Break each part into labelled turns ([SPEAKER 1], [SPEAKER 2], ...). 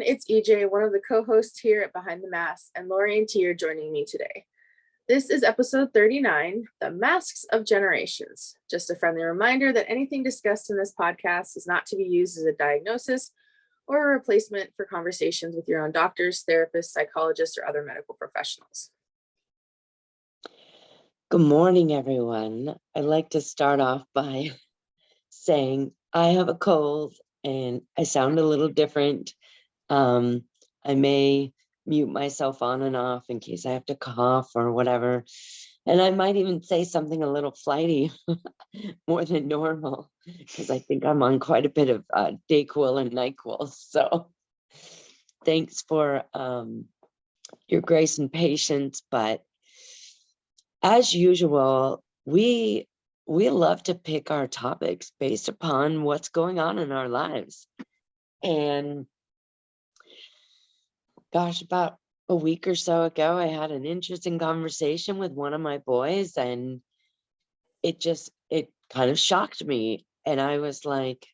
[SPEAKER 1] it's EJ, one of the co-hosts here at Behind the Mask, and Lori and T are joining me today. This is episode 39, The Masks of Generations. Just a friendly reminder that anything discussed in this podcast is not to be used as a diagnosis or a replacement for conversations with your own doctors, therapists, psychologists, or other medical professionals.
[SPEAKER 2] Good morning, everyone. I'd like to start off by saying I have a cold and I sound a little different. I may mute myself on and off in case I have to cough or whatever. And I might even say something a little flighty more than normal because I think I'm on quite a bit of Dayquil and NyQuil. So thanks for your grace and patience. But as usual, we love to pick our topics based upon what's going on in our lives. And gosh, about a week or so ago, I had an interesting conversation with one of my boys, and it kind of shocked me. And I was like,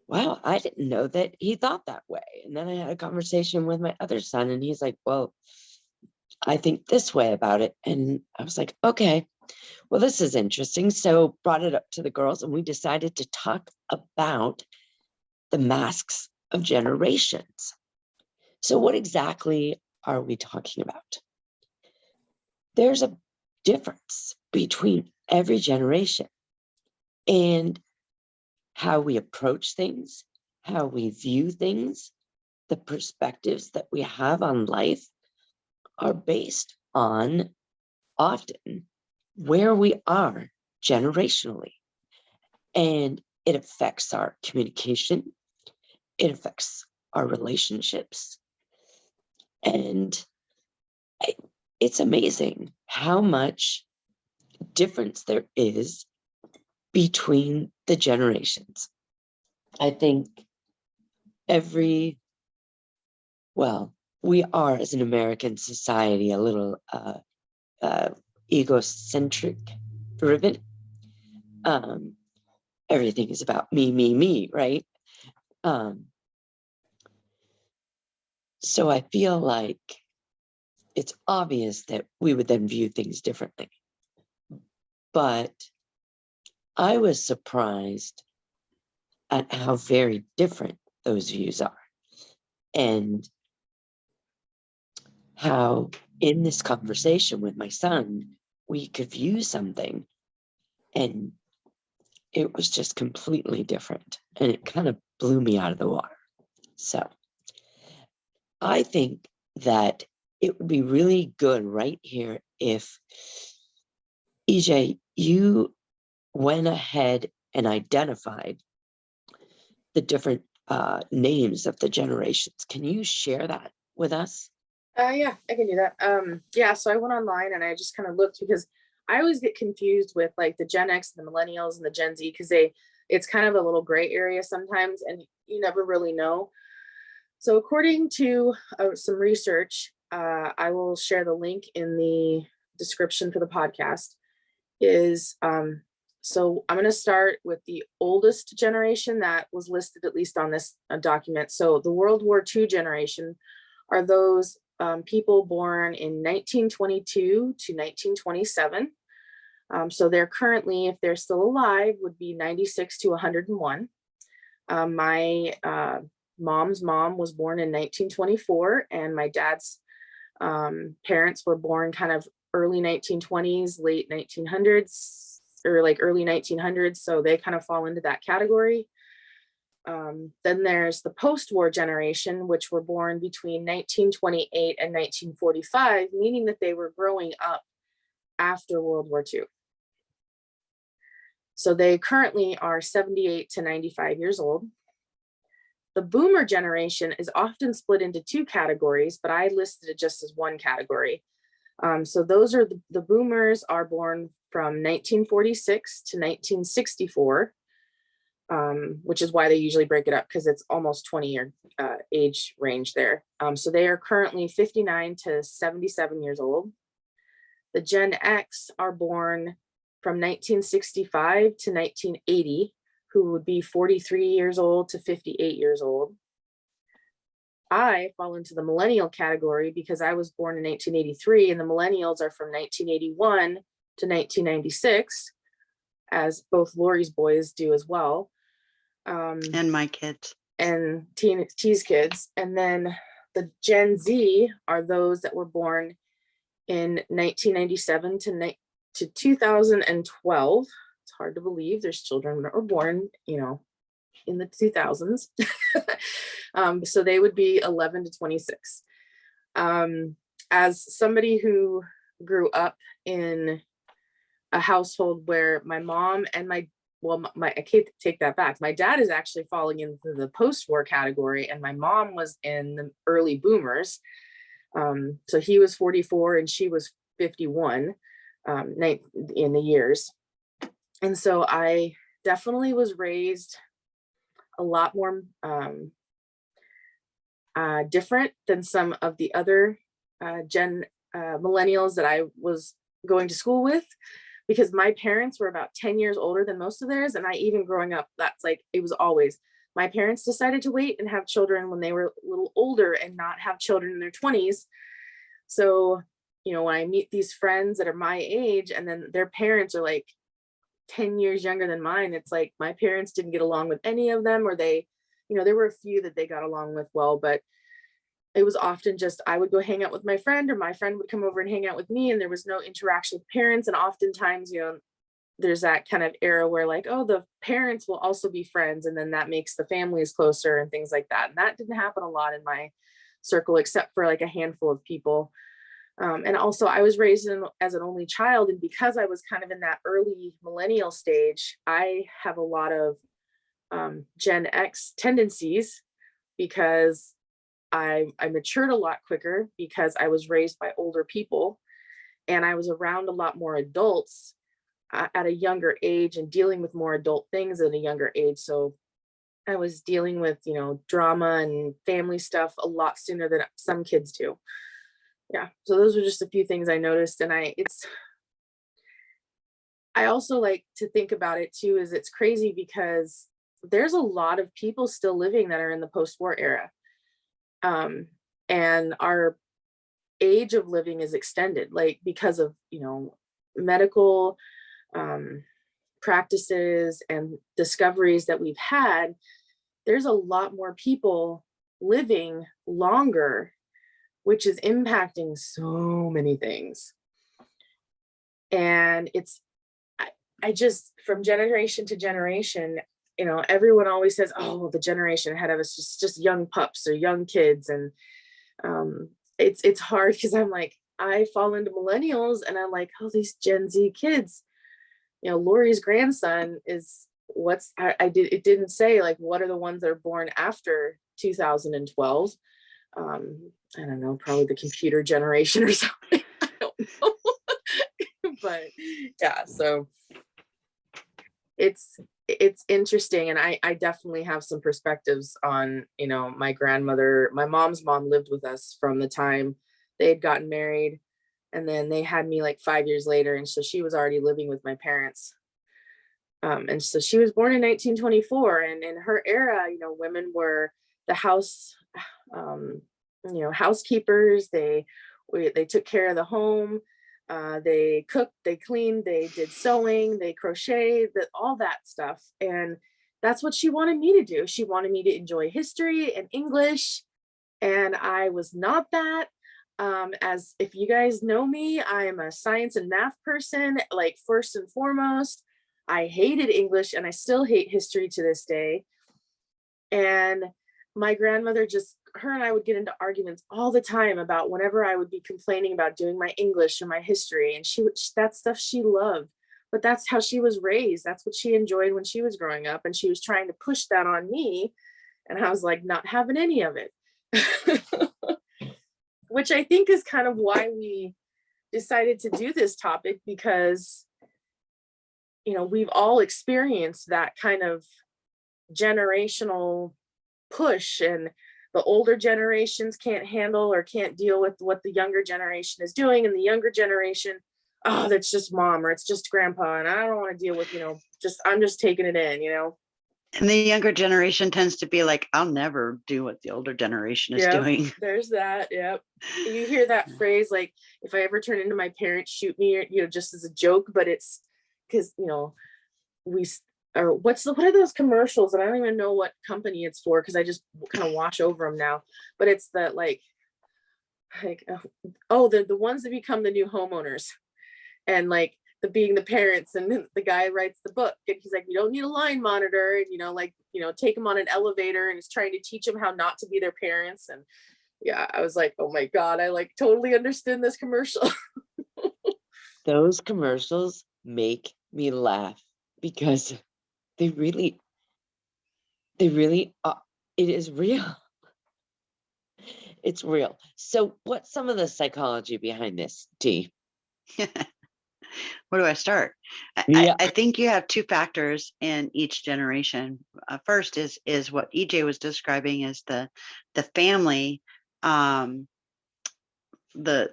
[SPEAKER 2] wow, I didn't know that he thought that way. And then I had a conversation with my other son, and he's like, well, I think this way about it. And I was like, okay, well, this is interesting. So brought it up to the girls, and we decided to talk about the masks of generations. So what exactly are we talking about? There's a difference between every generation and how we approach things, how we view things, the perspectives that we have on life are based on often where we are generationally. And it affects our communication. It affects our relationships. And it's amazing how much difference there is between the generations. I think we are, as an American society, a little egocentric driven. Everything is about me, right? So I feel like it's obvious that we would then view things differently. But I was surprised at how very different those views are. And how in this conversation with my son, we could view something and it was just completely different. And it kind of blew me out of the water. So I think that it would be really good right here if, EJ, you went ahead and identified the different names of the generations. Can you share that with us?
[SPEAKER 1] Yeah, I can do that. So I went online and I just kind of looked because I always get confused with like the Gen X, the millennials, and the Gen Z because it's kind of a little gray area sometimes, and you never really know. So according to some research, I will share the link in the description for the podcast. So I'm going to start with the oldest generation that was listed, at least on this document. So the World War II generation are those people born in 1922 to 1927. So they're currently, if they're still alive, would be 96 to 101. My mom's mom was born in 1924, and my dad's parents were born kind of early 1920s, late 1900s, or like early 1900s. So they kind of fall into that category. Then there's the post-war generation, which were born between 1928 and 1945, meaning that they were growing up after World War II. So they currently are 78 to 95 years old. The boomer generation is often split into two categories, but I listed it just as one category. So those are the boomers are born from 1946 to 1964. Which is why they usually break it up, because it's almost 20-year age range there. So they are currently 59 to 77 years old. The Gen X are born from 1965 to 1980, who would be 43 years old to 58 years old. I fall into the millennial category because I was born in 1983 and the millennials are from 1981 to 1996, as both Lori's boys do as well.
[SPEAKER 3] And my kids.
[SPEAKER 1] And T's kids. And then the Gen Z are those that were born in 1997 to 2012. It's hard to believe there's children that were born, in the 2000s. So they would be 11 to 26. As somebody who grew up in a household where my mom and I can't take that back. My dad is actually falling into the post-war category, and my mom was in the early boomers. So he was 44 and she was 51 in the years. And so I definitely was raised a lot more different than some of the other millennials that I was going to school with, because my parents were about 10 years older than most of theirs. And I, even growing up, that's like, it was always, my parents decided to wait and have children when they were a little older and not have children in their 20s. So, when I meet these friends that are my age and then their parents are like 10 years younger than mine, it's like my parents didn't get along with any of them, or they, there were a few that they got along with well, but it was often just I would go hang out with my friend, or my friend would come over and hang out with me, and there was no interaction with parents. And oftentimes, there's that kind of era where like, oh, the parents will also be friends, and then that makes the families closer and things like that. And that didn't happen a lot in my circle, except for like a handful of people. And also I was raised as an only child. And because I was kind of in that early millennial stage, I have a lot of Gen X tendencies, because I matured a lot quicker because I was raised by older people, and I was around a lot more adults at a younger age and dealing with more adult things at a younger age. So I was dealing with, drama and family stuff a lot sooner than some kids do. Yeah. So those are just a few things I noticed. And I also like to think about it too, is it's crazy because there's a lot of people still living that are in the post-war era. And our age of living is extended, like because of, medical practices and discoveries that we've had. There's a lot more people living longer, which is impacting so many things. And I just, from generation to generation, everyone always says, oh, well, the generation ahead of us is just young pups or young kids. And it's hard because I'm like, I fall into millennials and I'm like, oh, these Gen Z kids, Lori's grandson is it didn't say like, what are the ones that are born after 2012? I don't know, probably the computer generation or something. I don't know. But yeah, so it's interesting. And I definitely have some perspectives on, my grandmother. My mom's mom lived with us from the time they had gotten married, and then they had me like 5 years later. And so she was already living with my parents. And so she was born in 1924, and in her era, women were the house, housekeepers. They took care of the home. They cooked, they cleaned, they did sewing, they crocheted, all that stuff. And that's what she wanted me to do. She wanted me to enjoy history and English. And I was not that. As if you guys know me, I am a science and math person, like first and foremost. I hated English and I still hate history to this day. And my grandmother her and I would get into arguments all the time about whenever I would be complaining about doing my English or my history. And that stuff she loved, but that's how she was raised. That's what she enjoyed when she was growing up. And she was trying to push that on me. And I was like, not having any of it, which I think is kind of why we decided to do this topic, because we've all experienced that kind of generational push, and the older generations can't handle or can't deal with what the younger generation is doing, and the younger generation, oh, that's just mom or it's just grandpa, and I don't want to deal with, I'm just taking it in.
[SPEAKER 3] And the younger generation tends to be like, I'll never do what the older generation is
[SPEAKER 1] Yep,
[SPEAKER 3] doing.
[SPEAKER 1] there's that. Yep. You hear that phrase, like, if I ever turn into my parents, shoot me, or, just as a joke, but it's because, we, or what are those commercials? And I don't even know what company it's for because I just kind of watch over them now. But it's that oh, the ones that become the new homeowners, and like the being the parents, and then the guy writes the book and he's like, you don't need a line monitor, and take them on an elevator, and he's trying to teach them how not to be their parents. And yeah, I was like, oh my God, I like totally understand this commercial.
[SPEAKER 2] Those commercials make me laugh because they really, it is real. It's real. So what's some of the psychology behind this, T?
[SPEAKER 3] Where do I start?
[SPEAKER 2] Yeah.
[SPEAKER 3] I think you have two factors in each generation. First is what EJ was describing as the family, um, the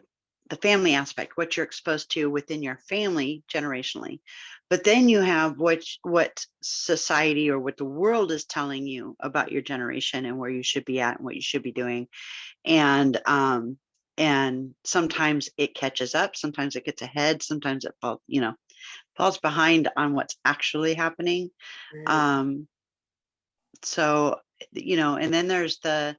[SPEAKER 3] family aspect, what you're exposed to within your family generationally. But then you have what society or what the world is telling you about your generation and where you should be at and what you should be doing. And sometimes it catches up, sometimes it gets ahead, sometimes it falls behind on what's actually happening.
[SPEAKER 1] Right.
[SPEAKER 3] So and then there's the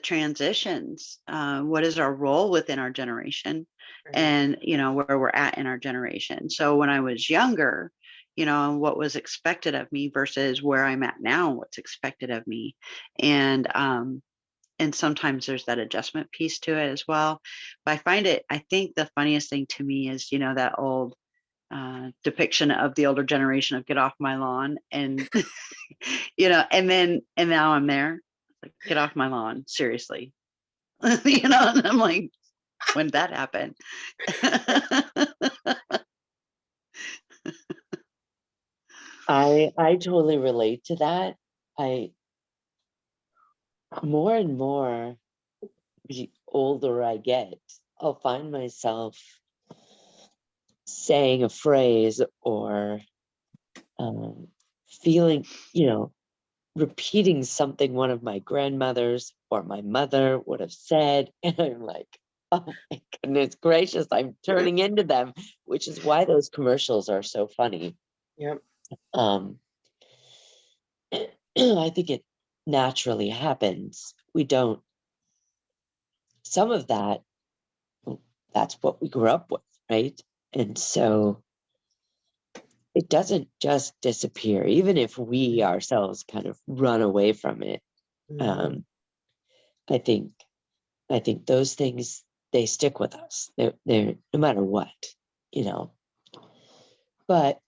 [SPEAKER 3] transitions. What is our role within our generation,
[SPEAKER 1] Right.
[SPEAKER 3] and where we're at in our generation. So when I was younger, what was expected of me versus where I'm at now, what's expected of me. And sometimes there's that adjustment piece to it as well. But I think the funniest thing to me is, that old depiction of the older generation of get off my lawn. And, and now I'm there, like, get off my lawn, seriously. And I'm like, when did that happen?
[SPEAKER 2] I totally relate to that. I more and more the older I get, I'll find myself saying a phrase or feeling, repeating something one of my grandmothers or my mother would have said. And I'm like, oh my goodness gracious, I'm turning into them, which is why those commercials are so funny.
[SPEAKER 1] Yep.
[SPEAKER 2] I think it naturally happens. We don't, some of that, that's what we grew up with, right? And so it doesn't just disappear, even if we ourselves kind of run away from it.
[SPEAKER 1] Mhm.
[SPEAKER 2] Um, I think those things, they stick with us. They're no matter what, you know. But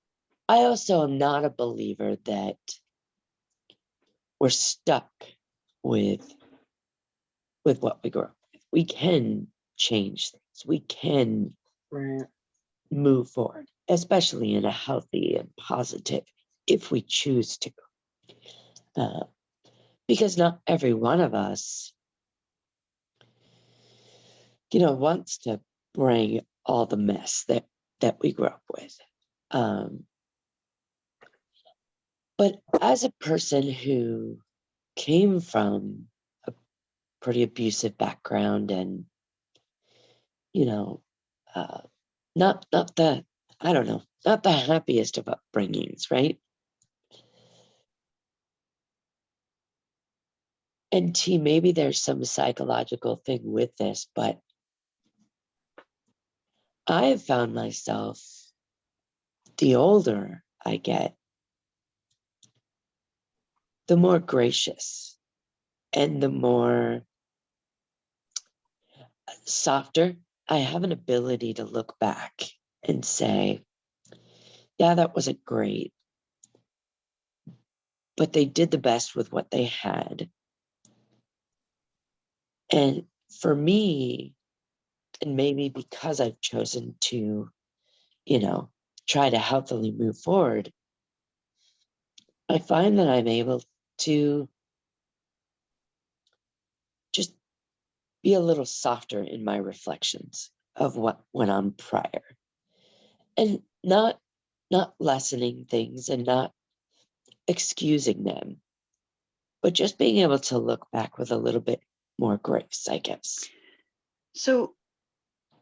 [SPEAKER 2] I also am not a believer that we're stuck with what we grew up with. We can change things. We can
[SPEAKER 1] Right.
[SPEAKER 2] move forward, especially in a healthy and positive, if we choose to. Uh, because not every one of us, wants to bring all the mess that we grew up with. But as a person who came from a pretty abusive background and, you know, uh, not the, I don't know, not the happiest of upbringings, right? And T, maybe there's some psychological thing with this, but I have found myself, the older I get, the more gracious and the more softer. I have an ability to look back and say, yeah, that wasn't great, but they did the best with what they had. And for me, and maybe because I've chosen to, try to healthily move forward, I find that I'm able to just be a little softer in my reflections of what went on prior, and not lessening things and not excusing them, but just being able to look back with a little bit more grace, I guess.
[SPEAKER 3] So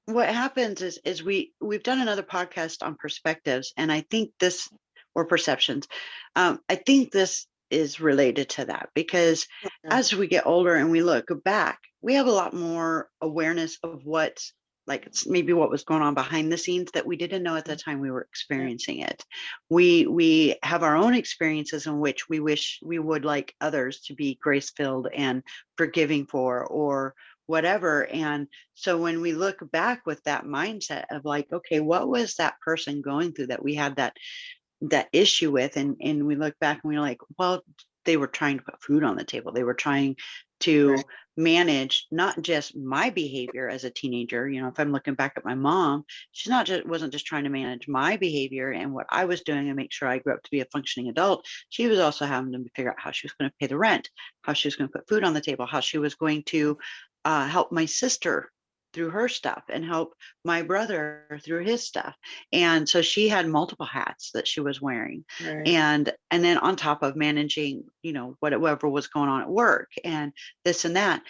[SPEAKER 3] what happens is we've done another podcast on perspectives, and I think this, or perceptions, I think this is related to that, because as we get older and we look back, we have a lot more awareness of what, like, it's maybe what was going on behind the scenes that we didn't know at the time we were experiencing it. We have our own experiences in which we wish we would like others to be grace filled and forgiving for, or whatever. And so when we look back with that mindset of like, okay, what was that person going through that we had that issue with? And we look back and we're like, well, they were trying to put food on the table. They were trying to manage not just my behavior as a teenager. You know, if I'm looking back at my mom, she's not just wasn't just trying to manage my behavior and what I was doing and make sure I grew up to be a functioning adult. She was also having to figure out how she was going to pay the rent, how she was going to put food on the table, how she was going to help my sister through her stuff and help my brother through his stuff. And so she had multiple hats that she was wearing. And then on top of managing, you know, whatever was going on at work and this and that,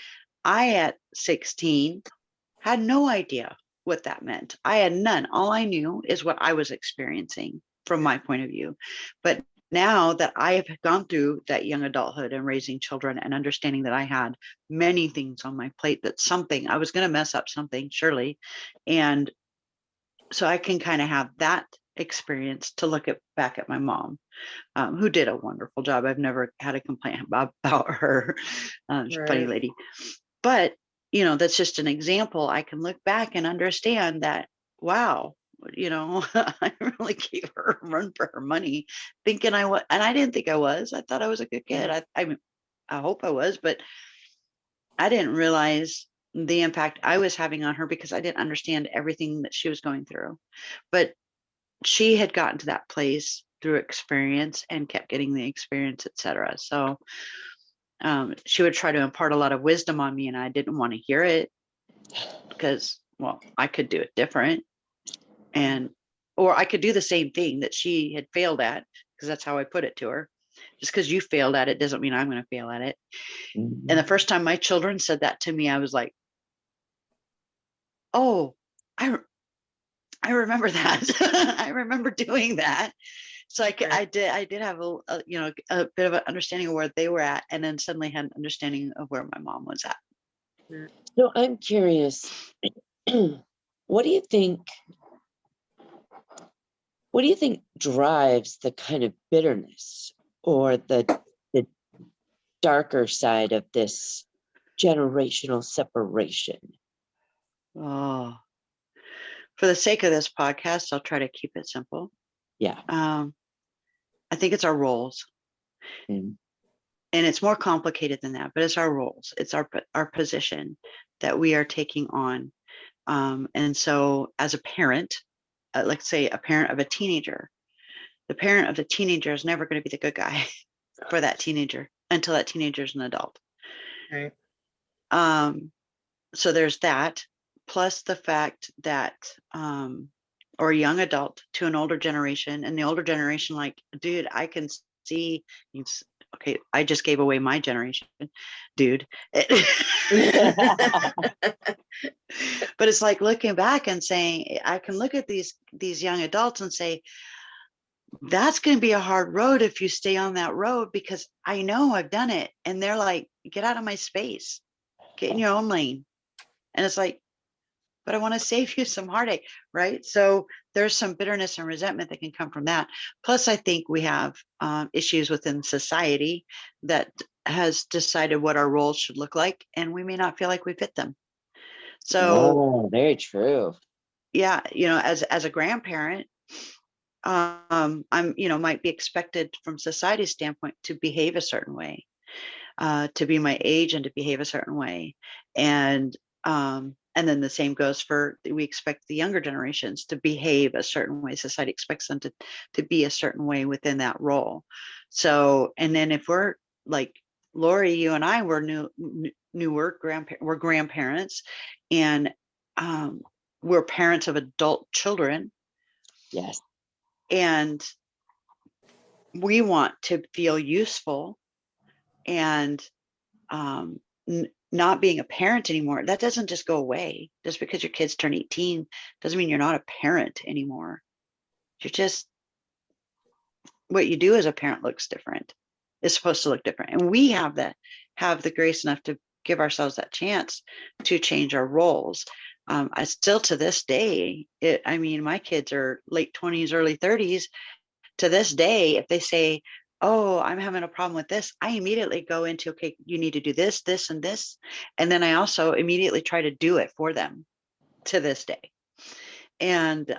[SPEAKER 3] I at 16 had no idea what that meant. I had none. All I knew is what I was experiencing from my point of view. But now that I have gone through that young adulthood and raising children and understanding that I had many things on my plate, that something I was going to mess up something, surely. And so I can kind of have that experience to look back at my mom, who did a wonderful job. I've never had a complaint about her. She's a funny lady. But, you know, that's just an example. I can look back and understand that, wow, you know, I really gave her a run for her money, thinking I was, and I didn't think I was. I thought I was a good kid. I mean, I hope I was, but I didn't realize the impact I was having on her because I didn't understand everything that she was going through. But she had gotten to that place through experience and kept getting the experience, etc. So she would try to impart a lot of wisdom on me, and I didn't want to hear it because, well, I could do it different, and or I could do the same thing that she had failed at, because that's how I put it to her. Just because you failed at it doesn't mean I'm going to fail at it.
[SPEAKER 2] Mm-hmm.
[SPEAKER 3] And the first time my children said that to me, I was like, oh, I remember that. I remember doing that. So I did have a you know, a bit of an understanding of where they were at, and then suddenly had an understanding of where my mom was at.
[SPEAKER 2] So I'm curious, what do you think drives the kind of bitterness or the darker side of this generational separation?
[SPEAKER 3] Oh, for the sake of this podcast, I'll try to keep it simple.
[SPEAKER 2] Yeah.
[SPEAKER 3] I think it's our roles.
[SPEAKER 2] Mm.
[SPEAKER 3] And it's more complicated than that, but it's our roles. It's our position that we are taking on. And so as a parent, let's say a parent of a teenager, the parent of the teenager is never going to be the good guy for that teenager until that teenager is an adult. So there's that, plus the fact that, or a young adult to an older generation, and the older generation, like, dude, I can see, okay, I just gave away my generation, dude. But it's like looking back and saying, I can look at these young adults and say, that's going to be a hard road if you stay on that road, because I know I've done it. And they're like, get out of my space, get in your own lane. And it's like, but I want to save you some heartache, right? So there's some bitterness and resentment that can come from that. Plus, I think we have issues within society that has decided what our roles should look like, and we may not feel like we fit them. So,
[SPEAKER 2] very true.
[SPEAKER 3] Yeah, you know, as a grandparent, I'm, you know, might be expected from society's standpoint to behave a certain way, to be my age and to behave a certain way, and then the same goes for, we expect the younger generations to behave a certain way. Society expects them to be a certain way within that role. So, and then if we're like Lori, you and I were newer we're grandparents, and we're parents of adult children.
[SPEAKER 2] Yes.
[SPEAKER 3] And we want to feel useful, and not being a parent anymore, that doesn't just go away. Just because your kids turn 18 doesn't mean you're not a parent anymore. You're just, what you do as a parent looks different. It's supposed to look different. And we have the grace enough to give ourselves that chance to change our roles. I still, to this day, I mean, my kids are late 20s, early 30s. To this day, if they say, oh, I'm having a problem with this, I immediately go into, okay, you need to do this, this, and this. And then I also immediately try to do it for them to this day. And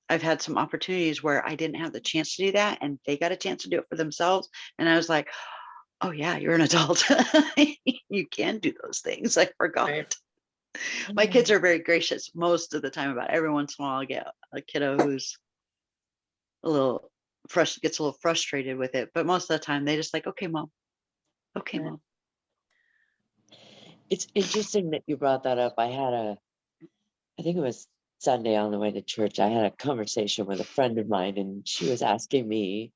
[SPEAKER 3] I've had some opportunities where I didn't have the chance to do that, and they got a chance to do it for themselves. And I was like, oh yeah, you're an adult. You can do those things. I forgot.
[SPEAKER 1] Right.
[SPEAKER 3] My kids are very gracious most of the time about it. Every once in a while I get a kiddo who's a little gets a little frustrated with it, but most of the time they just like, okay, mom. Okay,
[SPEAKER 1] Right.
[SPEAKER 3] mom.
[SPEAKER 2] It's interesting that you brought that up. I think it was Sunday on the way to church, I had a conversation with a friend of mine, and she was asking me,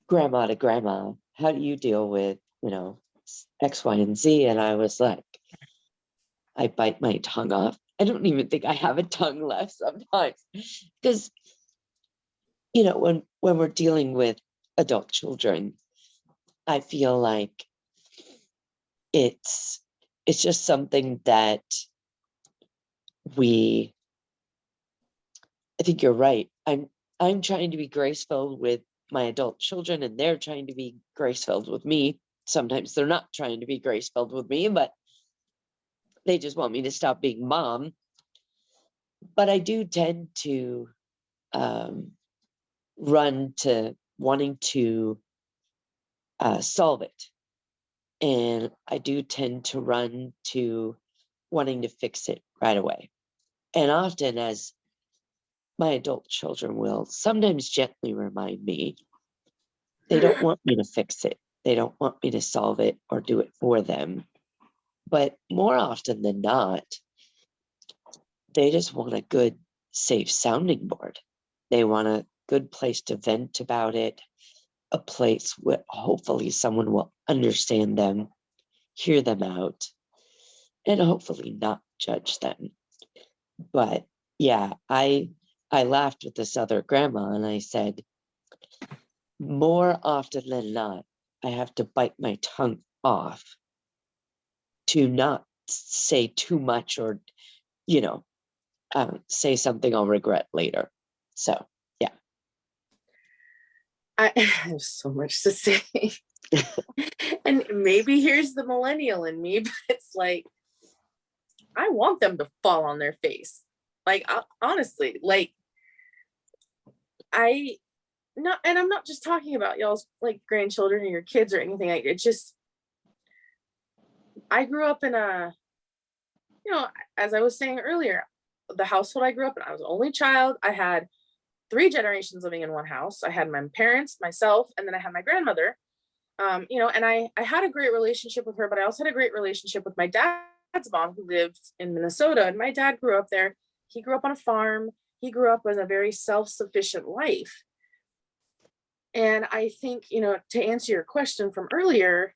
[SPEAKER 2] grandma to grandma, how do you deal with, X, Y, and Z? And I was like, I bite my tongue off. I don't even think I have a tongue left sometimes. Because, when we're dealing with adult children, I feel like it's just something that I think you're right. I'm trying to be grace-filled with my adult children, and they're trying to be grace-filled with me. Sometimes they're not trying to be grace-filled with me, but they just want me to stop being mom. But I do tend to run to wanting to solve it. And I do tend to run to wanting to fix it right away. And often, as my adult children will sometimes gently remind me, they don't want me to fix it. They don't want me to solve it or do it for them. But more often than not, they just want a good, safe sounding board. They want a good place to vent about it, a place where hopefully someone will understand them, hear them out, and hopefully not judge them. But yeah, I laughed with this other grandma, and I said, more often than not, I have to bite my tongue off to not say too much, or, say something I'll regret later. So, yeah.
[SPEAKER 1] I have so much to say. And maybe here's the millennial in me, but it's like, I want them to fall on their face. Like, honestly, like, I not, and I'm not just talking about y'all's like grandchildren or your kids or anything. It just, I grew up in as I was saying earlier, the household I grew up in, I was the only child. I had 3 generations living in one house. I had my parents, myself, and then I had my grandmother. And I had a great relationship with her, but I also had a great relationship with my dad's mom, who lived in Minnesota. And my dad grew up there. He grew up on a farm. He grew up with a very self-sufficient life. And I think, to answer your question from earlier,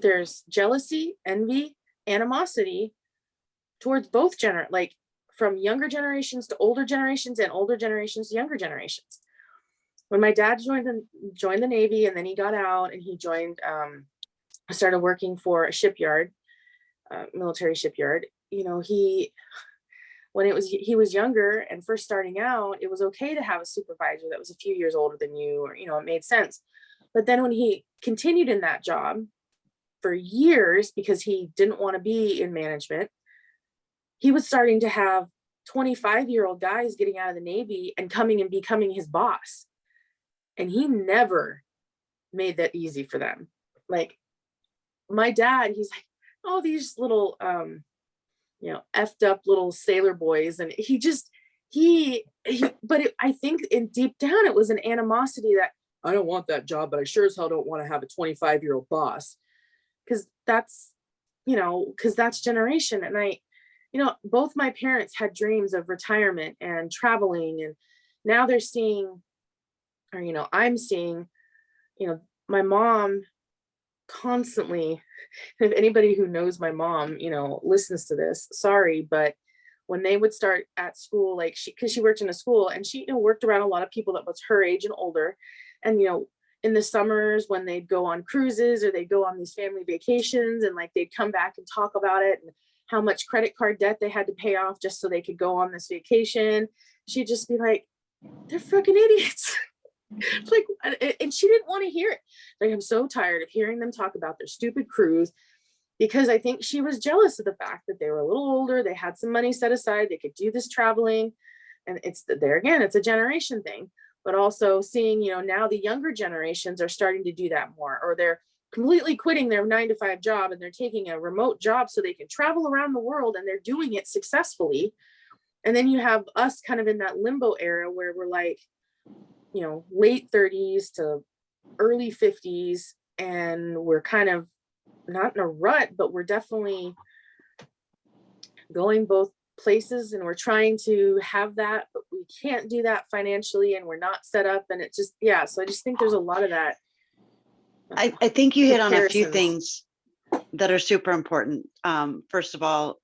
[SPEAKER 1] there's jealousy, envy, animosity towards both like from younger generations to older generations, and older generations to younger generations. When my dad joined the Navy, and then he got out and he started working for a shipyard, military shipyard. When he was younger and first starting out, it was okay to have a supervisor that was a few years older than you, or it made sense. But then when he continued in that job for years because he didn't want to be in management, he was starting to have 25-year-old guys getting out of the Navy and coming and becoming his boss. And he never made that easy for them. Like, my dad, he's like, oh, these little effed up little sailor boys. And I think in deep down, it was an animosity that, I don't want that job, but I sure as hell don't want to have a 25-year-old boss. Because that's generation. And both my parents had dreams of retirement and traveling. And now they're seeing or, I'm seeing, my mom constantly, if anybody who knows my mom, listens to this, sorry, but when they would start at school, like because she worked in a school and she, worked around a lot of people that was her age and older. And, in the summers when they'd go on cruises or they'd go on these family vacations and like they'd come back and talk about it and how much credit card debt they had to pay off just so they could go on this vacation. She'd just be like, they're fucking idiots. Like, and she didn't want to hear it. Like, I'm so tired of hearing them talk about their stupid cruise, because I think she was jealous of the fact that they were a little older, they had some money set aside, they could do this traveling. And it's there again, it's a generation thing, but also seeing, now the younger generations are starting to do that more, or they're completely quitting their 9-to-5 job and they're taking a remote job so they can travel around the world, and they're doing it successfully. And then you have us kind of in that limbo era where we're like, late 30s to early 50s, and we're kind of not in a rut, but we're definitely going both places, and we're trying to have that, but we can't do that financially, and we're not set up, and it just, yeah. So I just think there's a lot of that.
[SPEAKER 3] I think you hit on a few
[SPEAKER 1] Comparisons.
[SPEAKER 3] things that are super important. First of all,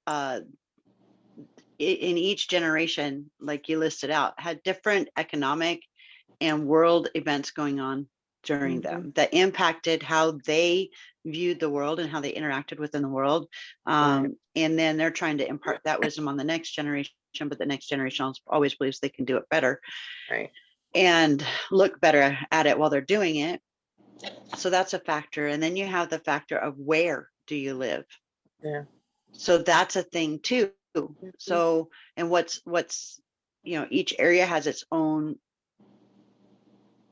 [SPEAKER 3] in each generation, like you listed out, had different economic and world events going on during them that impacted how they viewed the world and how they interacted within the world.
[SPEAKER 1] Right.
[SPEAKER 3] And then they're trying to impart that wisdom on the next generation, but the next generation always believes they can do it better,
[SPEAKER 1] Right.
[SPEAKER 3] and look better at it while they're doing it. So that's a factor. And then you have the factor of where do you live?
[SPEAKER 1] Yeah.
[SPEAKER 3] So that's a thing too. So, and what's, each area has its own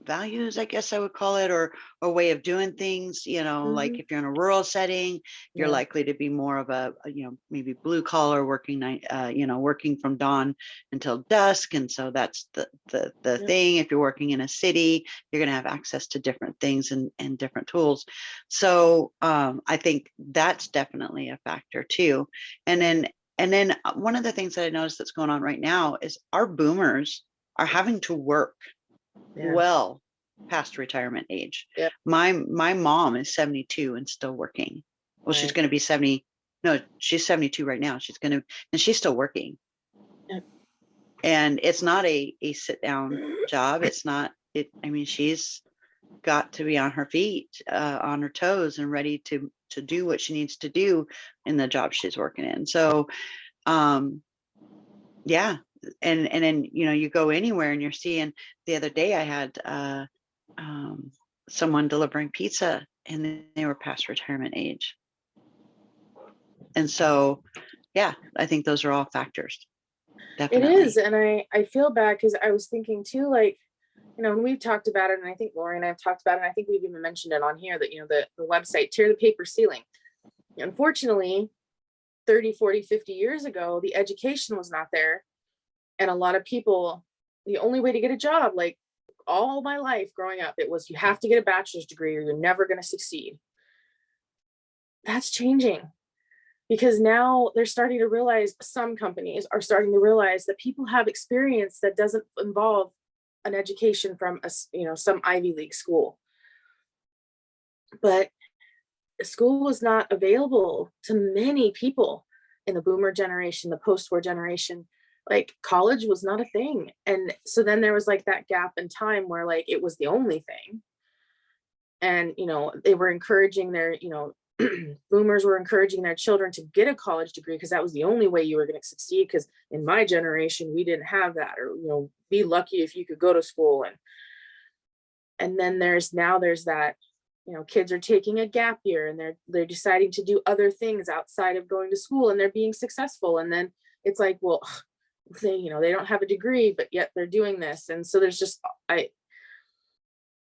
[SPEAKER 3] values, I guess I would call it, or way of doing things. Like if you're in a rural setting, you're likely to be more of a maybe blue collar working night, working from dawn until dusk. And so that's the thing. If you're working in a city, you're going to have access to different things and different tools. So I think that's definitely a factor too. And then one of the things that I noticed that's going on right now is our boomers are having to work well past retirement age. My mom is 72 and still working. Well, she's going to be 70. No, she's 72 right now. And she's still working. And it's not a sit down job. It's not it. I mean, she's got to be on her feet, on her toes, and ready to do what she needs to do in the job she's working in. So, yeah. And then, you go anywhere and you're seeing, the other day I had someone delivering pizza and they were past retirement age. And so, yeah, I think those are all factors. Definitely.
[SPEAKER 1] It is. And I feel bad because I was thinking too, like, and we've talked about it, and I think Lori and I have talked about it, and I think we've even mentioned it on here, that, the website, Tear the Paper Ceiling. Unfortunately, 30, 40, 50 years ago, the education was not there. And a lot of people, the only way to get a job, like all my life growing up, it was, you have to get a bachelor's degree or you're never going to succeed. That's changing, because now they're starting to realize, some companies are starting to realize that people have experience that doesn't involve an education from some Ivy League school. But school was not available to many people in the boomer generation, the post-war generation. Like, college was not a thing. And so then there was like that gap in time where like it was the only thing. And they were encouraging their boomers were encouraging their children to get a college degree because that was the only way you were going to succeed, because in my generation we didn't have that, or be lucky if you could go to school. And then there's that, kids are taking a gap year and they're deciding to do other things outside of going to school, and they're being successful. And then it's like, well, they don't have a degree, but yet they're doing this. And so there's just,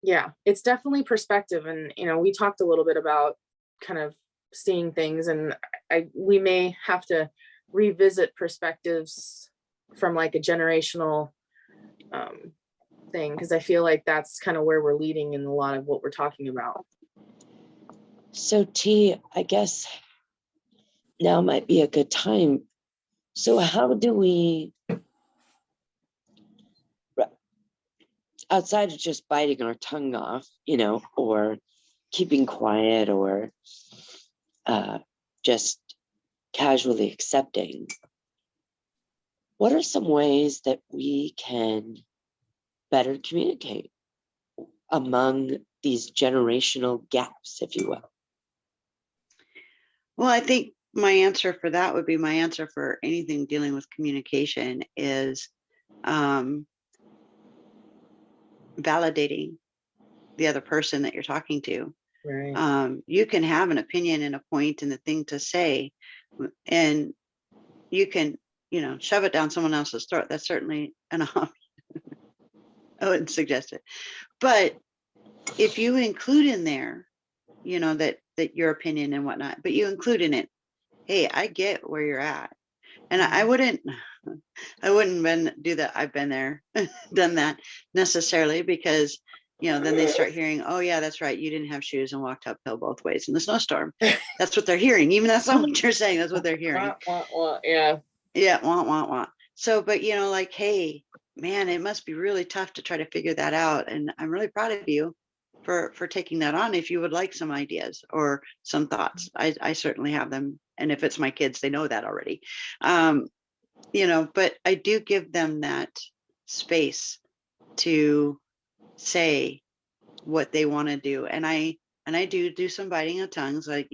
[SPEAKER 1] it's definitely perspective. And we talked a little bit about kind of seeing things, and we may have to revisit perspectives from like a generational thing, because I feel like that's kind of where we're leading in a lot of what we're talking about.
[SPEAKER 2] So T, I guess now might be a good time. So how do we outside of just biting our tongue off, or keeping quiet, or just casually accepting, what are some ways that we can better communicate among these generational gaps, if you will?
[SPEAKER 3] Well, I think my answer for that would be my answer for anything dealing with communication is validating the other person that you're talking to.
[SPEAKER 1] Right.
[SPEAKER 3] You can have an opinion and a point and a thing to say, and you can, shove it down someone else's throat. That's certainly an option. I wouldn't suggest it. But if you include in there, that your opinion and whatnot, but you include in it, hey, I get where you're at. And I wouldn't do that. I've been there, done that necessarily, because then they start hearing, oh yeah, that's right, you didn't have shoes and walked uphill both ways in the snowstorm. That's what they're hearing. Even that's not what you're saying, that's what they're hearing.
[SPEAKER 1] Yeah.
[SPEAKER 3] Yeah, want. So, but like, hey, man, it must be really tough to try to figure that out. And I'm really proud of you for taking that on. If you would like some ideas or some thoughts, I certainly have them. And if it's my kids, they know that already. But I do give them that space to say what they want to do. And I do some biting of tongues. Like,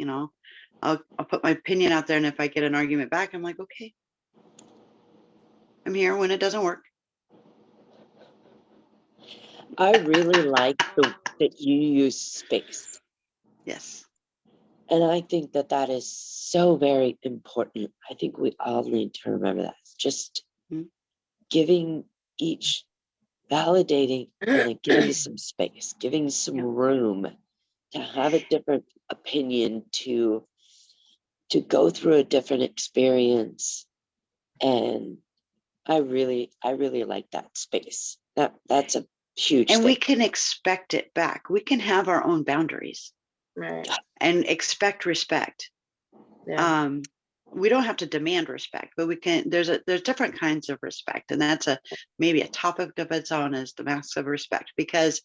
[SPEAKER 3] I'll put my opinion out there. And if I get an argument back, I'm like, okay, I'm here when it doesn't work.
[SPEAKER 2] I really like that you use space.
[SPEAKER 3] Yes.
[SPEAKER 2] And I think that is so very important. I think we all need to remember that. It's just giving each, validating, and then giving some space, giving some room to have a different opinion, to go through a different experience. And I really like that space. That's a huge
[SPEAKER 3] and
[SPEAKER 2] thing.
[SPEAKER 3] We can expect it back. We can have our own boundaries,
[SPEAKER 1] Right.
[SPEAKER 3] and expect respect.
[SPEAKER 1] Yeah.
[SPEAKER 3] We don't have to demand respect, but we can. There's different kinds of respect, and that's maybe a topic of its own, is the masks of respect. Because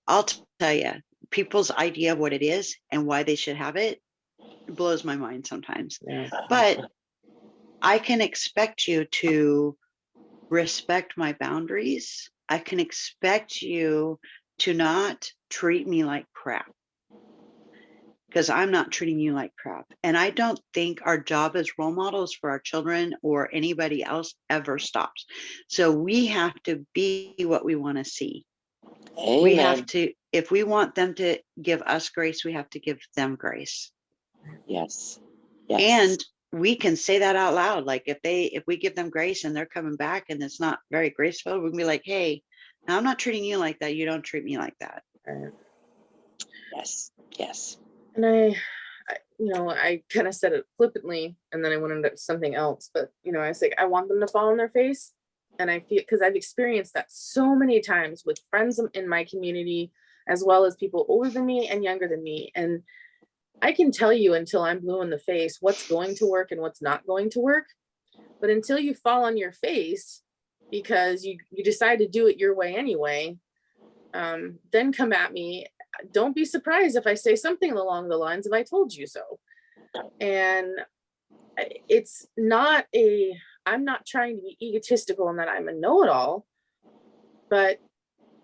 [SPEAKER 3] I'll tell you, people's idea of what it is and why they should have it blows my mind sometimes.
[SPEAKER 1] Yeah.
[SPEAKER 3] But I can expect you to respect my boundaries. I can expect you to not treat me like crap, because I'm not treating you like crap. And I don't think our job as role models for our children or anybody else ever stops. So we have to be what we want to see.
[SPEAKER 2] Amen.
[SPEAKER 3] We have to, if we want them to give us grace, we have to give them grace.
[SPEAKER 2] Yes.
[SPEAKER 3] And we can say that out loud. Like if we give them grace and they're coming back and it's not very graceful, we can be like, hey, now I'm not treating you like that. You don't treat me like that.
[SPEAKER 1] Right.
[SPEAKER 2] Yes.
[SPEAKER 1] And I kind of said it flippantly, and then I went into something else. But I was like, I want them to fall on their face, and I feel, because I've experienced that so many times with friends in my community, as well as people older than me and younger than me. And I can tell you until I'm blue in the face what's going to work and what's not going to work. But until you fall on your face because you decide to do it your way anyway, then come at me. Don't be surprised if I say something along the lines of "I told you so." And it's not I'm not trying to be egotistical in that I'm a know-it-all, but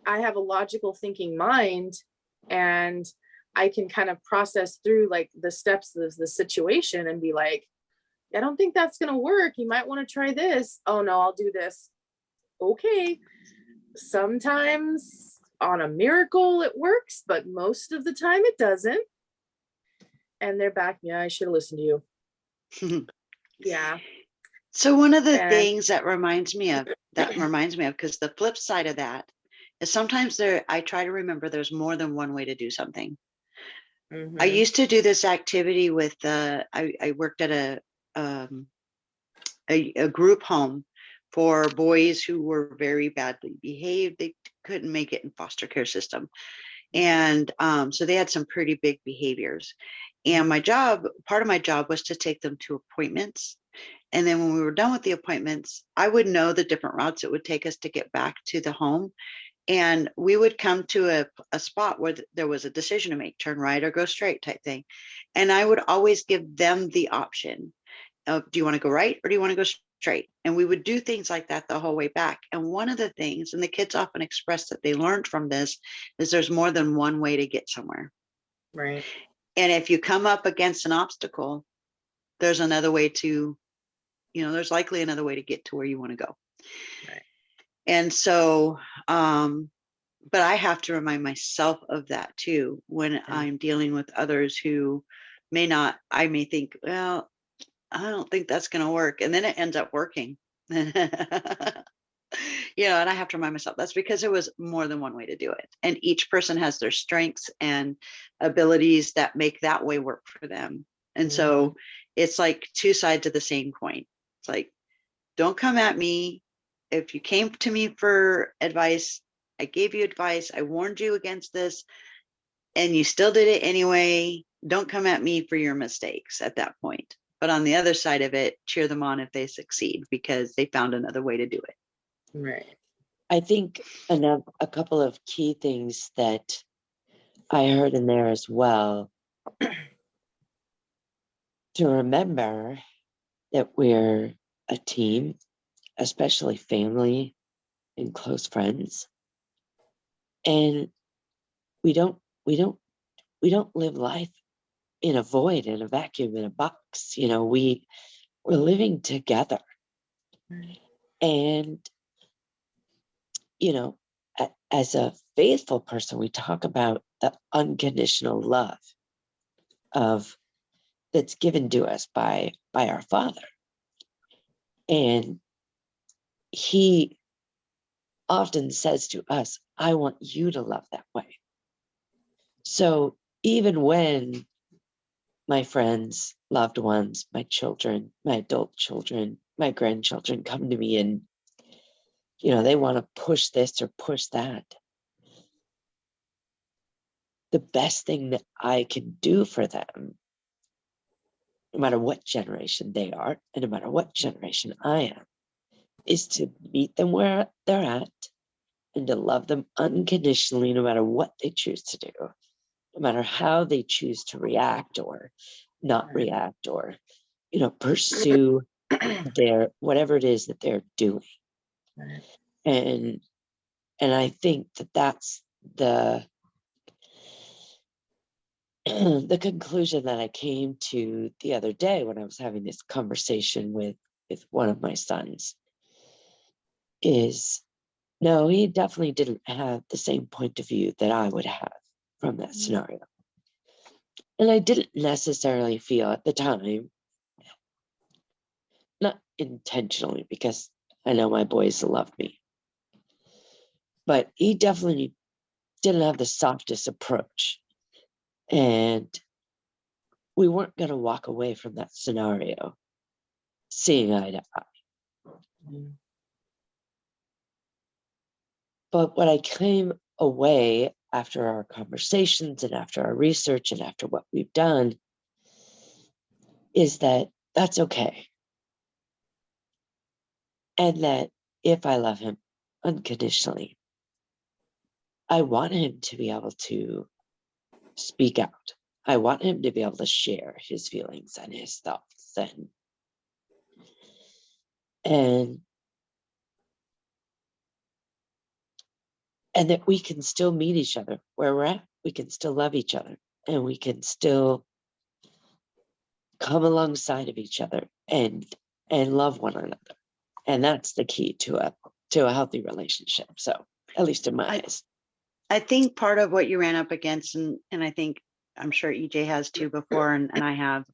[SPEAKER 1] I have a logical thinking mind, and I can kind of process through like the steps of the situation and be like, I don't think that's going to work. You might want to try this. Oh no, I'll do this. Okay. Sometimes on a miracle it works, but most of the time it doesn't. And they're back. Yeah, I should have listened to you. Yeah.
[SPEAKER 3] So one of the things that reminds me of, because the flip side of that is sometimes I try to remember there's more than one way to do something. Mm-hmm. I used to do this activity with, I worked at a group home for boys who were very badly behaved. They couldn't make it in foster care system. And so they had some pretty big behaviors. And part of my job was to take them to appointments. And then when we were done with the appointments, I would know the different routes it would take us to get back to the home. And we would come to a spot where there was a decision to make, turn right or go straight type thing. And I would always give them the option of, do you want to go right or do you want to go straight? And we would do things like that the whole way back. And one of the things, and the kids often express that they learned from this, is there's more than one way to get somewhere.
[SPEAKER 1] Right.
[SPEAKER 3] And if you come up against an obstacle, there's another way to, there's likely another way to get to where you want to go.
[SPEAKER 1] Right.
[SPEAKER 3] And so, but I have to remind myself of that too, when I'm dealing with others who I may think, well, I don't think that's going to work. And then it ends up working. And I have to remind myself that's because there was more than one way to do it. And each person has their strengths and abilities that make that way work for them. And so it's like two sides of the same coin. It's like, don't come at me. If you came to me for advice, I gave you advice, I warned you against this, and you still did it anyway. Don't come at me for your mistakes at that point. But on the other side of it, cheer them on if they succeed because they found another way to do it.
[SPEAKER 1] Right.
[SPEAKER 2] I think a couple of key things that I heard in there as well, to remember that we're a team, especially family and close friends. And we don't live life in a void, in a vacuum, in a box. We're living together.
[SPEAKER 1] Right.
[SPEAKER 2] And, as a faithful person, we talk about the unconditional love that's given to us by our Father. And he often says to us, I want you to love that way. So even when my friends, loved ones, my children, my adult children, my grandchildren come to me and, they want to push this or push that, the best thing that I can do for them, no matter what generation they are, and no matter what generation I am, is to meet them where they're at and to love them unconditionally, no matter what they choose to do, no matter how they choose to react or not
[SPEAKER 1] Right.
[SPEAKER 2] react, or, pursue whatever it is that they're doing.
[SPEAKER 1] Right.
[SPEAKER 2] And I think that that's the the conclusion that I came to the other day when I was having this conversation with one of my sons is, no, he definitely didn't have the same point of view that I would have from that scenario. And I didn't necessarily feel at the time, not intentionally, because I know my boys love me, but he definitely didn't have the softest approach. And we weren't going to walk away from that scenario seeing eye to eye. But what I came away after our conversations and after our research and after what we've done is that that's okay. And that if I love him unconditionally, I want him to be able to speak out. I want him to be able to share his feelings and his thoughts and that we can still meet each other where we're at. We can still love each other and we can still come alongside of each other and love one another. And that's the key to a healthy relationship. So at least in my eyes.
[SPEAKER 3] I think part of what you ran up against, and I think I'm sure EJ has too before, and I have,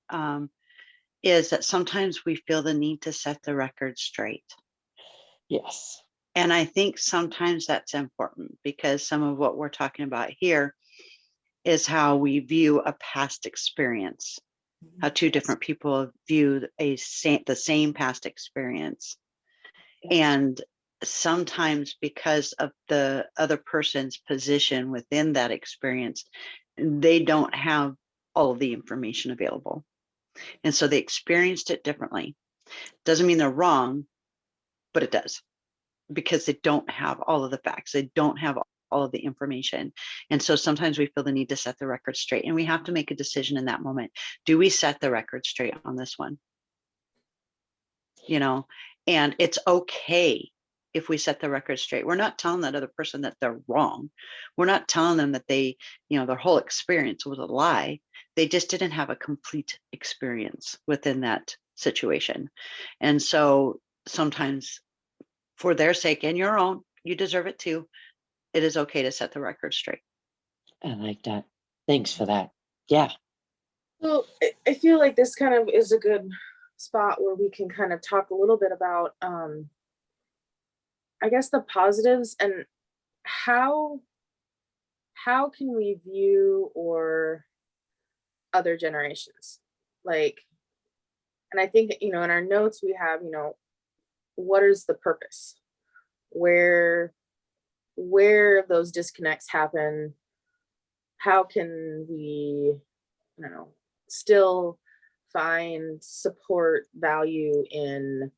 [SPEAKER 3] is that sometimes we feel the need to set the record straight.
[SPEAKER 2] Yes.
[SPEAKER 3] And I think sometimes that's important because some of what we're talking about here is how we view a past experience, how two different people view the same past experience.
[SPEAKER 2] Yes.
[SPEAKER 3] And sometimes because of the other person's position within that experience, they don't have all of the information available. And so they experienced it differently. Doesn't mean they're wrong, but it does. because they don't have all of the facts. They don't have all of the information. And so sometimes we feel the need to set the record straight, and we have to make a decision in that moment. Do we set the record straight on this one? You know, and it's okay if we set the record straight. We're not telling that other person that they're wrong. We're not telling them that they, their whole experience was a lie. They just didn't have a complete experience within that situation. And so sometimes, for their sake and your own, you deserve it too, it is okay to set the record straight.
[SPEAKER 2] I like that. Thanks for that. Yeah.
[SPEAKER 1] Well, I feel like this kind of is a good spot where we can kind of talk a little bit about, I guess, the positives and how can we view or other generations, like, and I think, in our notes we have, what is the purpose, where those disconnects happen, how can we, I don't know, still find support, value in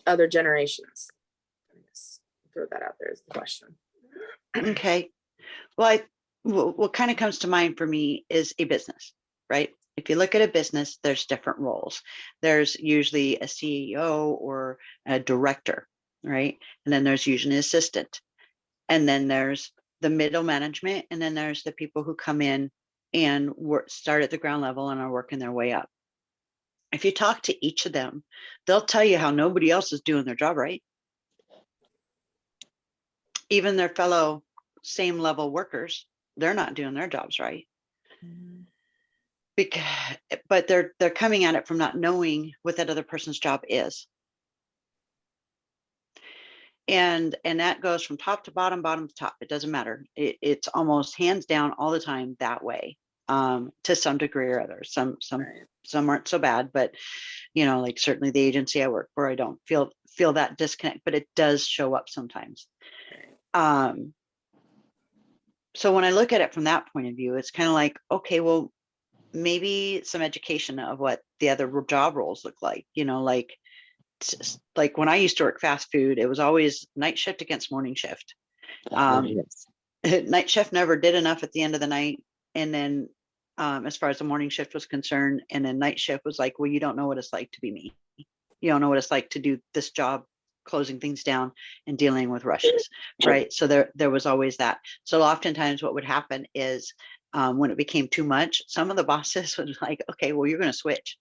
[SPEAKER 1] other generations. I guess throw that out there as the question.
[SPEAKER 3] Okay. Well, what kind of comes to mind for me is a business, right? If you look at a business, there's different roles. There's usually a CEO or a director, right? And then there's usually an assistant. And then there's the middle management. And then there's the people who come in and start at the ground level and are working their way up. If you talk to each of them, they'll tell you how nobody else is doing their job right. Even their fellow same level workers, they're not doing their jobs right. But they're coming at it from not knowing what that other person's job is. And that goes from top to bottom, bottom to top. It doesn't matter. It's almost hands down all the time that way, to some degree or other. Some aren't so bad, but like certainly the agency I work for, I don't feel that disconnect, but it does show up sometimes. So when I look at it from that point of view, it's kind of like, okay, well, maybe some education of what the other job roles look like, like when I used to work fast food, it was always night shift against morning shift. Night shift never did enough at the end of the night. And then as far as the morning shift was concerned, and then night shift was like, well, you don't know what it's like to be me. You don't know what it's like to do this job, closing things down and dealing with rushes, right? So there was always that. So oftentimes what would happen is when it became too much, some of the bosses would like, okay, well, you're going to switch.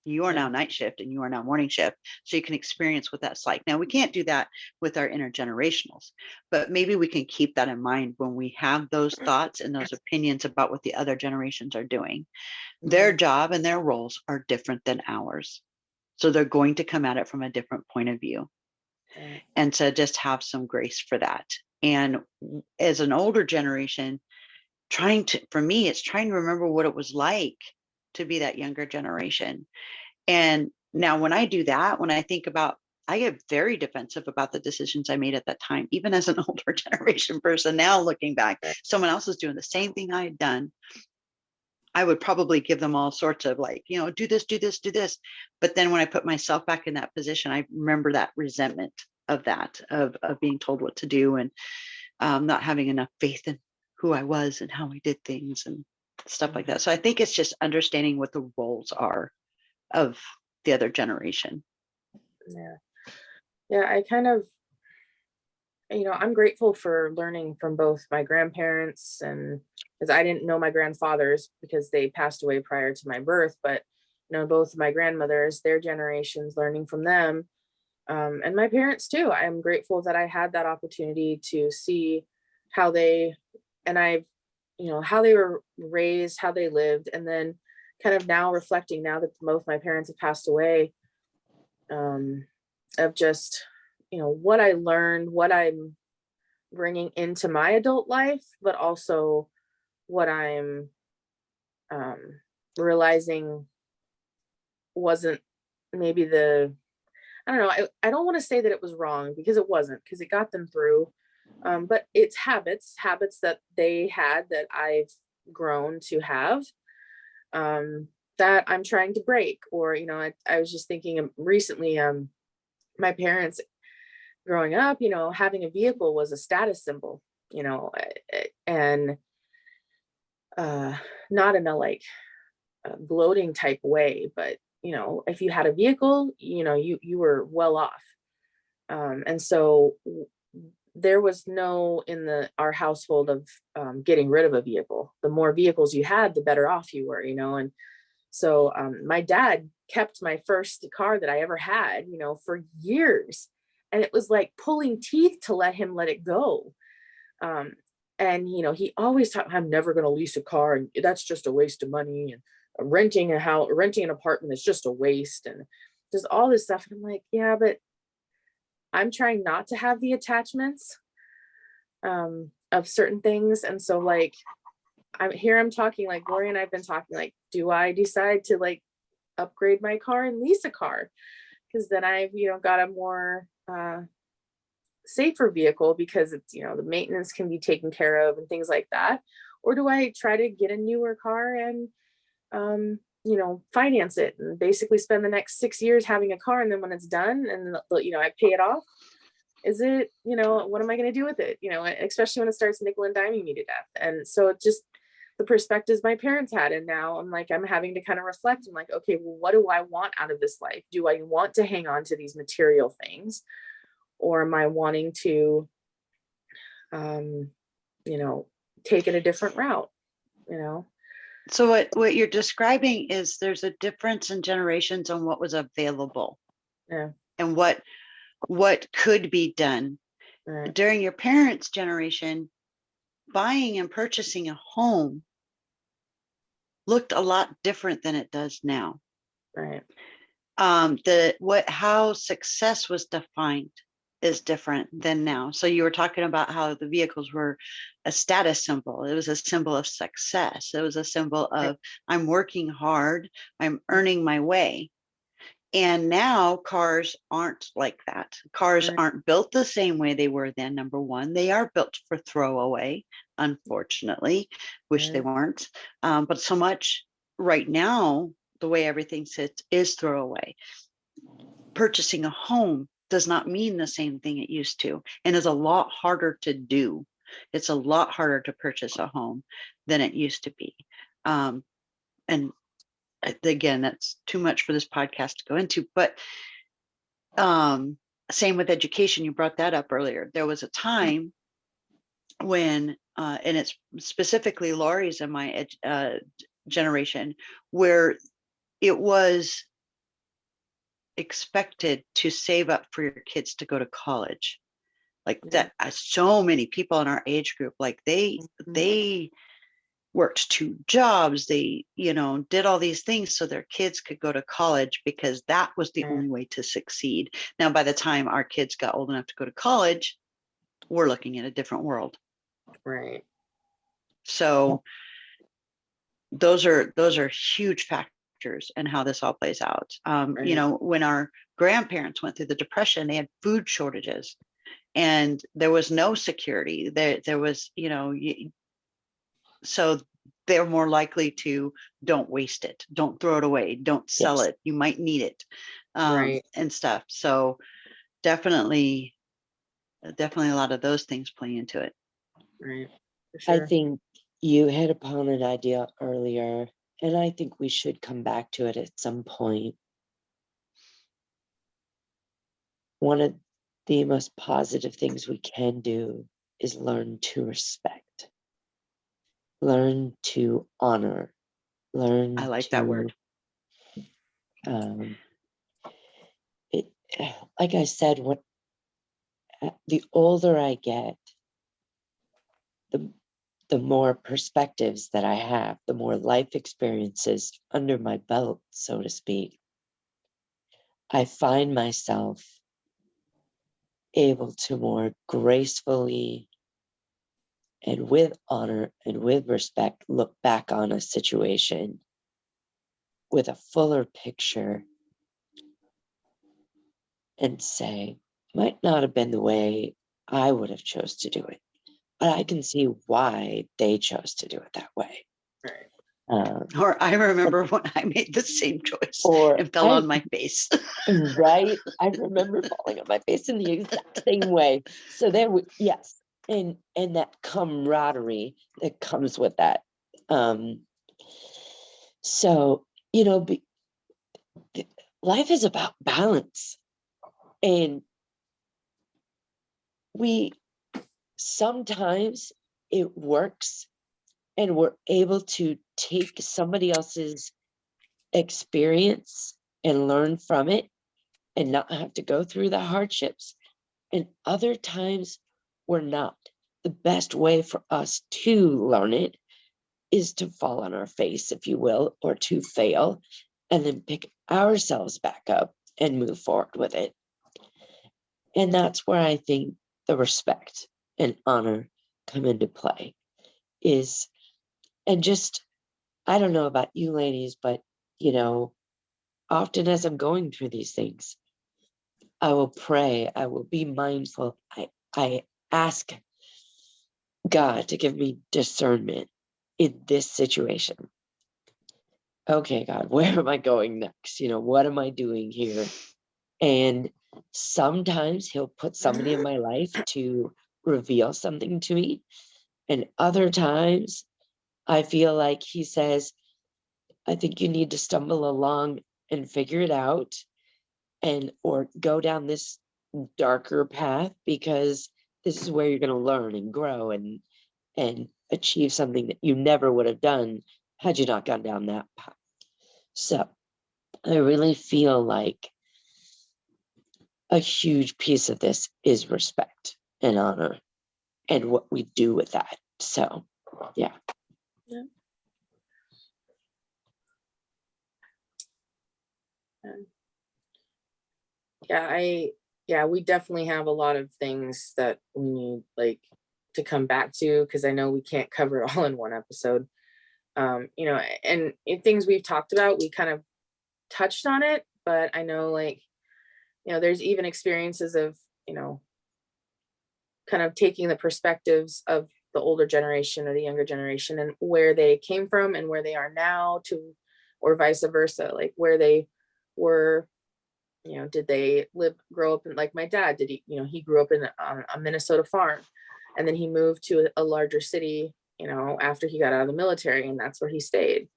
[SPEAKER 3] You are now night shift and you are now morning shift. So you can experience what that's like. Now, we can't do that with our intergenerationals, but maybe we can keep that in mind when we have those thoughts and those opinions about what the other generations are doing. Their job and their roles are different than ours. So they're going to come at it from a different point of view. And to just have some grace for that. And as an older generation, for me, it's trying to remember what it was like to be that younger generation. And now when I do that, when I think about, I get very defensive about the decisions I made at that time, even as an older generation person. Now looking back, someone else is doing the same thing I had done. I would probably give them all sorts of like, do this, do this, do this. But then when I put myself back in that position, I remember that resentment of that, of being told what to do and not having enough faith in who I was and how I did things and stuff like that. So I think it's just understanding what the roles are of the other generation.
[SPEAKER 1] Yeah, I kind of, I'm grateful for learning from both my grandparents, and because I didn't know my grandfathers because they passed away prior to my birth, but both my grandmothers, their generations, learning from them, and my parents too. I'm grateful that I had that opportunity to see how they, and how they were raised, how they lived, and then kind of now reflecting, now that both my parents have passed away, of just, what I learned, what I'm bringing into my adult life, but also what I'm realizing wasn't maybe I don't know, I don't want to say that it was wrong, because it wasn't, because it got them through. But it's habits that they had that I've grown to have, that I'm trying to break. Or, I was just thinking recently, my parents, growing up, having a vehicle was a status symbol, and not in a like gloating type way, but if you had a vehicle, you were well off. And so there was no in our household of getting rid of a vehicle. The more vehicles you had, the better off you were, and so my dad kept my first car that I ever had, for years. And it was like pulling teeth to let him let it go. And he always talked, I'm never going to lease a car, and that's just a waste of money. And renting a house, renting an apartment is just a waste, and just all this stuff. And I'm like, yeah, but I'm trying not to have the attachments of certain things. And so like I'm talking like Gloria and I've been talking like, do I decide to like upgrade my car and lease a car? Because then I've, got a more safer vehicle, because it's, the maintenance can be taken care of and things like that. Or do I try to get a newer car and finance it and basically spend the next 6 years having a car, and then when it's done and I pay it off, is it, what am I going to do with it? Especially when it starts nickel and diming me to death. And so it just, the perspectives my parents had. And now I'm having to kind of reflect. I'm like, okay, well, what do I want out of this life? Do I want to hang on to these material things? Or am I wanting to, take it a different route,
[SPEAKER 3] So what you're describing is there's a difference in generations on what was available.
[SPEAKER 1] Yeah.
[SPEAKER 3] And what could be done.
[SPEAKER 1] Right.
[SPEAKER 3] During your parents' generation, buying and purchasing a home looked a lot different than it does now.
[SPEAKER 1] Right.
[SPEAKER 3] How success was defined is different than now. So you were talking about how the vehicles were a status symbol. It was a symbol of success. It was a symbol of I'm working hard, I'm earning my way. And now cars aren't like that. Cars aren't built the same way they were then, number one. They are built for throwaway, unfortunately. Wish they weren't. But so much right now, the way everything sits is throwaway. Purchasing a home does not mean the same thing it used to, and is a lot harder to do. It's a lot harder to purchase a home than it used to be. And again, that's too much for this podcast to go into, but same with education. You brought that up earlier. There was a time when, and it's specifically Laurie's and my generation, where it was expected to save up for your kids to go to college. Like that, so many people in our age group, like they worked 2 jobs, they did all these things so their kids could go to college, because that was the only way to succeed. Now by the time our kids got old enough to go to college, we're looking at a different world.
[SPEAKER 1] Right.
[SPEAKER 3] So those are huge factors in how this all plays out. When our grandparents went through the Depression, they had food shortages and there was no security there was, so they're more likely to don't waste it, don't throw it away, don't sell it, you might need it, and stuff. So definitely a lot of those things play into it.
[SPEAKER 1] Right. For sure.
[SPEAKER 2] I think you hit upon an idea earlier, and I think we should come back to it at some point. One of the most positive things we can do is learn to respect, learn to honor, learn
[SPEAKER 3] I like
[SPEAKER 2] to,
[SPEAKER 3] that word.
[SPEAKER 2] Like I said, the older I get, the more perspectives that I have, the more life experiences under my belt, so to speak, I find myself able to more gracefully and with honor and with respect look back on a situation with a fuller picture and say, might not have been the way I would have chose to do it, but I can see why they chose to do it that way.
[SPEAKER 1] Right.
[SPEAKER 3] Or I remember when I made the same choice
[SPEAKER 2] Or
[SPEAKER 3] and fell on my face.
[SPEAKER 2] right. I remember falling on my face in the exact same way. So there we, yes. And that camaraderie that comes with that. So, life is about balance. And sometimes it works and we're able to take somebody else's experience and learn from it and not have to go through the hardships. And other times we're not. The best way for us to learn it is to fall on our face, if you will, or to fail, and then pick ourselves back up and move forward with it. And that's where I think the respect and honor come into play and just, I don't know about you ladies, but often as I'm going through these things, I will pray, I will be mindful. I ask God to give me discernment in this situation. Okay, God, where am I going next? What am I doing here? And sometimes he'll put somebody in my life to reveal something to me. And other times I feel like he says, I think you need to stumble along and figure it out or go down this darker path, because this is where you're going to learn and grow and achieve something that you never would have done had you not gone down that path. So I really feel like a huge piece of this is respect and honor and what we do with that. So, yeah.
[SPEAKER 1] We definitely have a lot of things that we need to come back to, because I know we can't cover it all in one episode. And in things we've talked about, we kind of touched on it, but I know there's even experiences of kind of taking the perspectives of the older generation or the younger generation and where they came from and where they are now or vice versa, like where they were. Did they grow up in, like my dad, did he grew up in a Minnesota farm, and then he moved to a larger city, after he got out of the military, and that's where he stayed.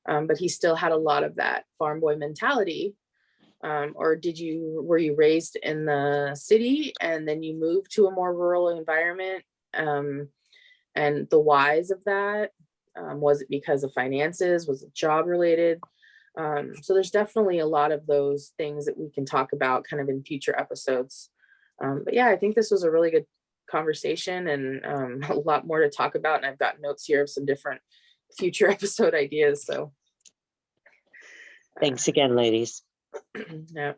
[SPEAKER 1] But he still had a lot of that farm boy mentality. Or were you raised in the city and then you moved to a more rural environment? And the whys of that, was it because of finances? Was it job related? So there's definitely a lot of those things that we can talk about kind of in future episodes. But yeah, I think this was a really good conversation and a lot more to talk about. And I've got notes here of some different future episode ideas. So
[SPEAKER 2] Thanks again, ladies.
[SPEAKER 1] yeah.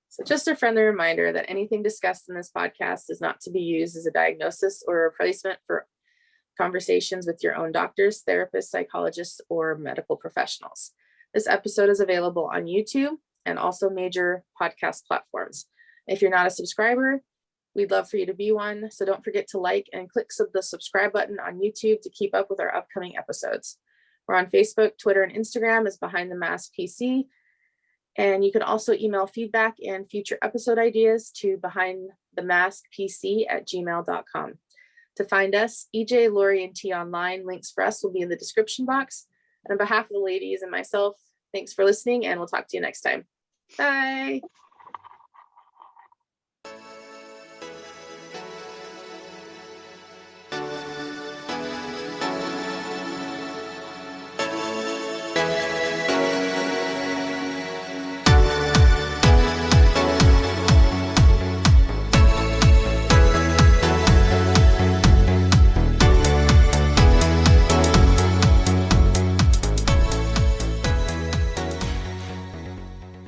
[SPEAKER 1] So just a friendly reminder that anything discussed in this podcast is not to be used as a diagnosis or a replacement for conversations with your own doctors, therapists, psychologists, or medical professionals. This episode is available on YouTube and also major podcast platforms. If you're not a subscriber, we'd love for you to be one. So don't forget to like and click the subscribe button on YouTube to keep up with our upcoming episodes. We're on Facebook, Twitter, and Instagram as Behind the Mask PC. And you can also email feedback and future episode ideas to behindthemaskpc@gmail.com. To find us, EJ, Lori, and T online, links for us will be in the description box. And on behalf of the ladies and myself, thanks for listening, and we'll talk to you next time. Bye.